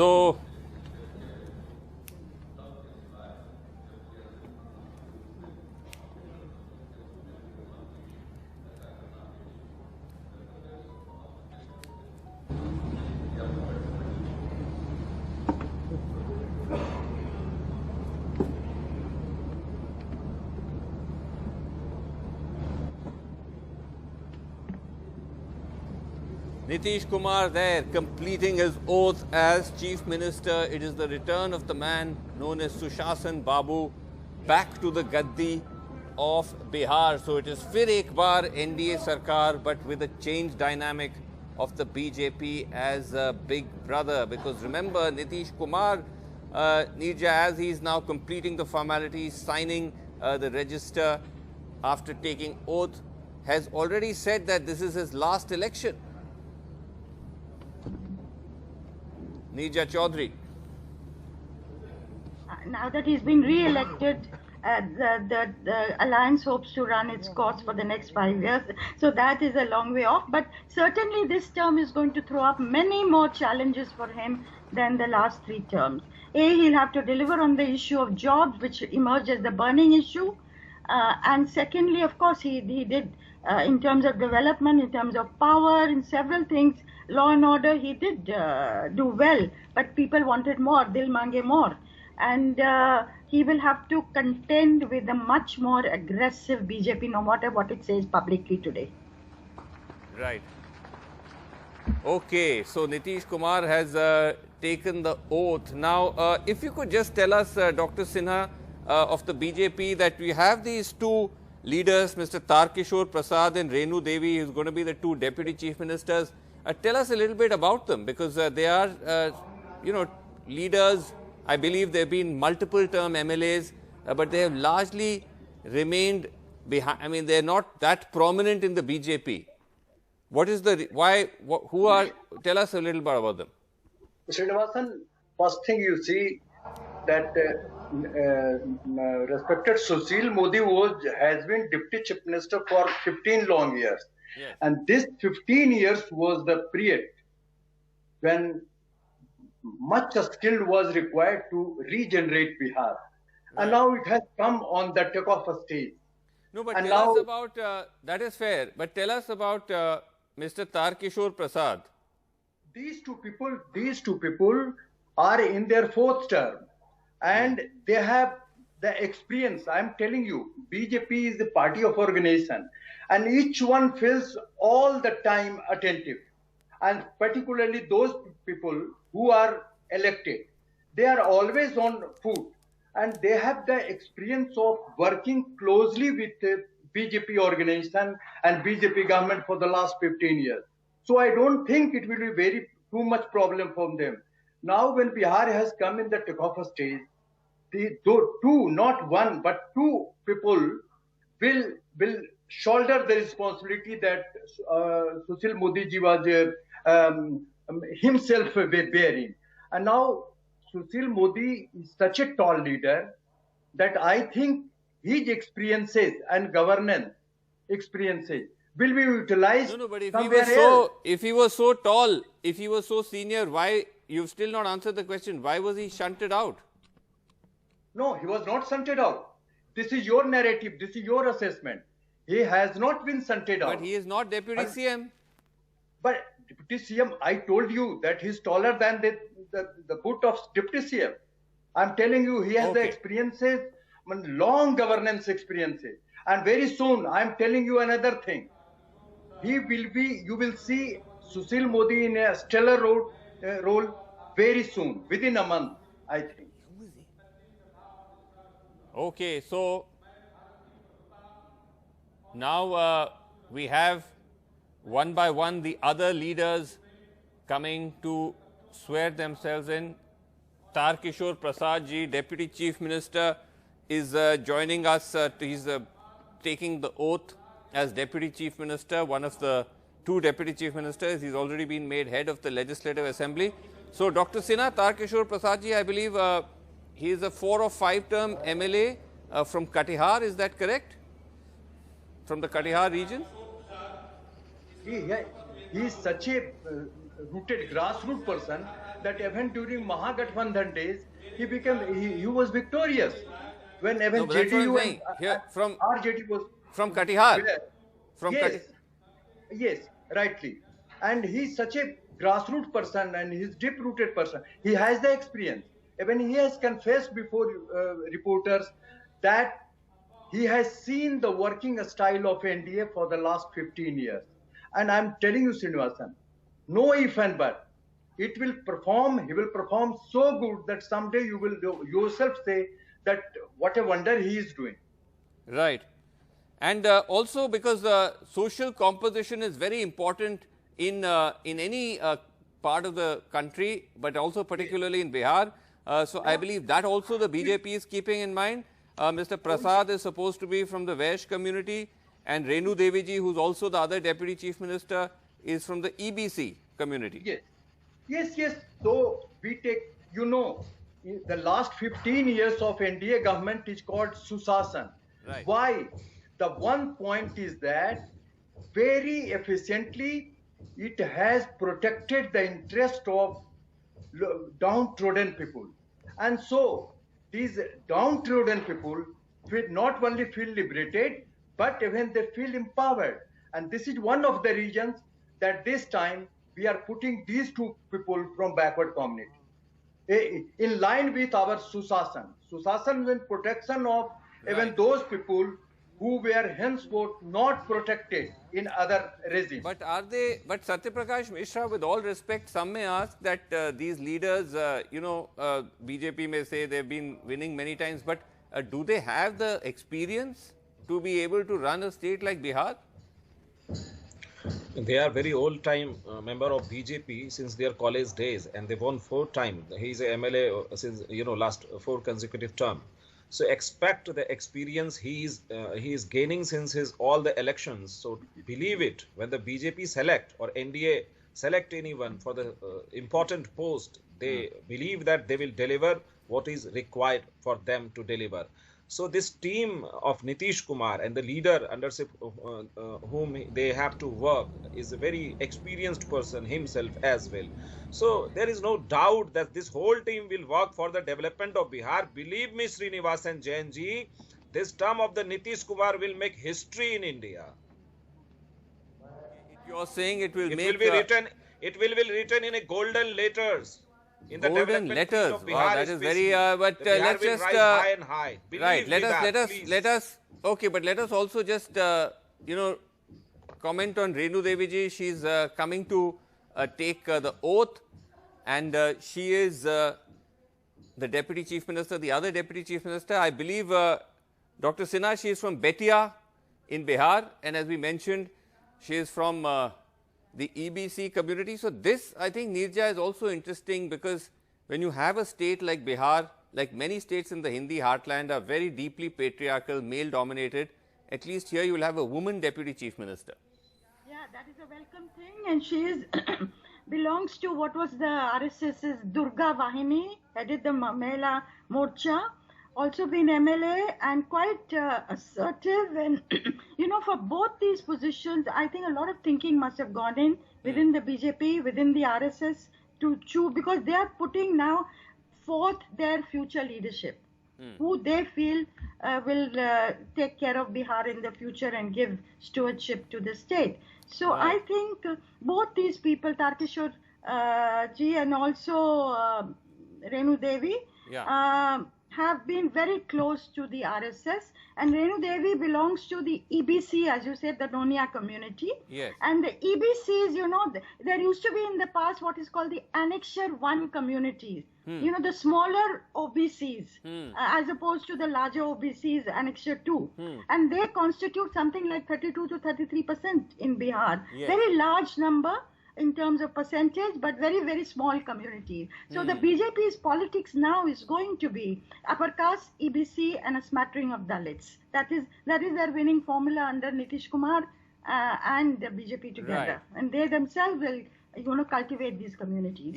So, Nitish Kumar there completing his oath as Chief Minister. It is the return of the man known as Sushasan Babu back to the Gaddi of Bihar. So it is fir ek baar NDA Sarkar, but with a changed dynamic of the BJP as a big brother. Because remember, Nitish Kumar, Nirja, as he is now completing the formalities, signing the register after taking oath, has already said that this is his last election. Nirja Chaudhary. Now that he's been re-elected, the alliance hopes to run its course for the next 5 years. So that is a long way off. But certainly this term is going to throw up many more challenges for him than the last 3 terms. He'll have to deliver on the issue of jobs, which emerged as the burning issue. And secondly, of course, he did, in terms of development, in terms of power, in several things, law and order, he did do well. But people wanted more, dil mange more. And he will have to contend with a much more aggressive BJP, no matter what it says publicly today. Right. Okay, so Nitish Kumar has taken the oath. Now, if you could just tell us, Dr. Sinha, of the BJP, that we have these 2 leaders, Mr. Tarkishore Prasad and Renu Devi, who is going to be the 2 deputy chief ministers. Tell us a little bit about them, because they are, leaders. I believe there have been multiple term MLAs, but they have largely remained behind. I mean, they're not that prominent in the BJP. What is the, why, who are, tell us a little bit about them. Srinivasan, first thing you see that respected Sushil Modi has been Deputy Chief Minister for 15 long years. Yes. And this 15 years was the period when much skill was required to regenerate Bihar. Right. And now it has come on the takeoff stage. No, but tell us about, that is fair, but tell us about Mr. Tarkishore Prasad. These two people are in their 4th term and they have the experience. I am telling you, BJP is the party of organization and each one feels all the time attentive. And particularly those people who are elected, they are always on foot and they have the experience of working closely with the BJP organization and BJP government for the last 15 years. So I don't think it will be too much problem for them. Now when Bihar has come in the takeoff stage, the 2, not 1, but 2 people will shoulder the responsibility that Sushil Modi ji was himself bearing. And now Sushil Modi is such a tall leader that I think his experiences and governance experiences will be utilized. No, but if he was so tall, if he was so senior, why, you've still not answered the question, why was he shunted out? No, he was not shunted out. This is your narrative, this is your assessment. He has not been shunted out. But he is not Deputy CM. But Deputy CM, I told you that he is taller than the boot of Deputy CM. I'm telling you, he has the experiences, long governance experiences. And very soon, I'm telling you another thing. He will be, you will see Sushil Modi in a stellar role very soon, within a month, I think. Okay, so now we have one by one the other leaders coming to swear themselves in. Tarkishore Prasad ji, Deputy Chief Minister, is joining us. He's taking the oath as Deputy Chief Minister, one of the 2 Deputy Chief Ministers. He's already been made head of the Legislative Assembly. So, Dr. Sinha, Tarkishore Prasad ji, I believe he is a 4 or 5 term MLA from Katihar, is that correct? From the Katihar region? He is such a rooted grassroots person that even during Mahagathbandhan days, he was victorious. When even No, but that's what I'm JDU saying. Here, from RJD was Katihar. where, From yes, Katihar. yes, rightly. And he's such a grassroots person and he's deep rooted person. He has the experience. Even he has confessed before reporters that he has seen the working style of NDA for the last 15 years. And I'm telling you, Srinivasan, no if and but. It will perform, he will perform so good that someday you will yourself say that what a wonder he is doing. Right. And also because social composition is very important in any part of the country, but also particularly in Bihar. So I believe that also the BJP is keeping in mind. Mr. Prasad is supposed to be from the Vaish community, and Renu Deviji, who's also the other Deputy Chief Minister, is from the EBC community. Yes, yes, yes. So we take, the last 15 years of NDA government is called Susasan. Right. Why? The one point is that very efficiently it has protected the interest of downtrodden people. And so these downtrodden people not only feel liberated, but even they feel empowered. And this is one of the reasons that this time we are putting these two people from backward community in line with our Susasan. Susasan means protection of even those people who were henceforth not protected in other regimes. But are they, but Satyaprakash Mishra, with all respect, some may ask that these leaders, BJP may say they've been winning many times, but do they have the experience to be able to run a state like Bihar? They are very old time member of BJP since their college days, and they won 4 times. He is a MLA since last 4 consecutive term. So expect the experience he is gaining since his all the elections. So believe it, when the BJP select or NDA select anyone for the important post, they believe that they will deliver what is required for them to deliver. So this team of Nitish Kumar and the leader under whom they have to work is a very experienced person himself as well. So there is no doubt that this whole team will work for the development of Bihar. Believe me, Srinivasan Jain ji, this term of the Nitish Kumar will make history in India. You're saying it will It make... will be written. It will be written in a golden letters. In the golden letters. Of Bihar, wow, that is very. But let's just. High and high. Right. Let us. Okay, but let us also just comment on Renu Deviji. She's coming to take the oath, and she is the Deputy Chief Minister. The other Deputy Chief Minister, I believe, Dr. Sinha. She is from Betia in Bihar, and as we mentioned, she is from the EBC community. So this, I think, Nirja, is also interesting because when you have a state like Bihar, like many states in the Hindi heartland are very deeply patriarchal, male dominated, at least here you will have a woman Deputy Chief Minister. Yeah, that is a welcome thing, and she is belongs to what was the RSS's Durga Vahini, headed the Mahila Morcha, also been MLA and quite assertive. And for both these positions, I think a lot of thinking must have gone in within the BJP, within the RSS to choose, because they are putting now forth their future leadership, who they feel will take care of Bihar in the future and give stewardship to the state. So I think both these people, Tarkishore ji and also Renu Devi, have been very close to the RSS, and Renu Devi belongs to the EBC, as you said, the Nonia community. Yes. And the EBCs, there used to be in the past what is called the Annexure 1 communities, the smaller OBCs, as opposed to the larger OBCs, Annexure 2. And they constitute something like 32 to 33% in Bihar. Yes. Very large number in terms of percentage, but very, very small communities. So the BJP's politics now is going to be upper caste, EBC, and a smattering of Dalits. That is their winning formula under Nitish Kumar and the BJP together. Right. And they themselves will, cultivate these communities.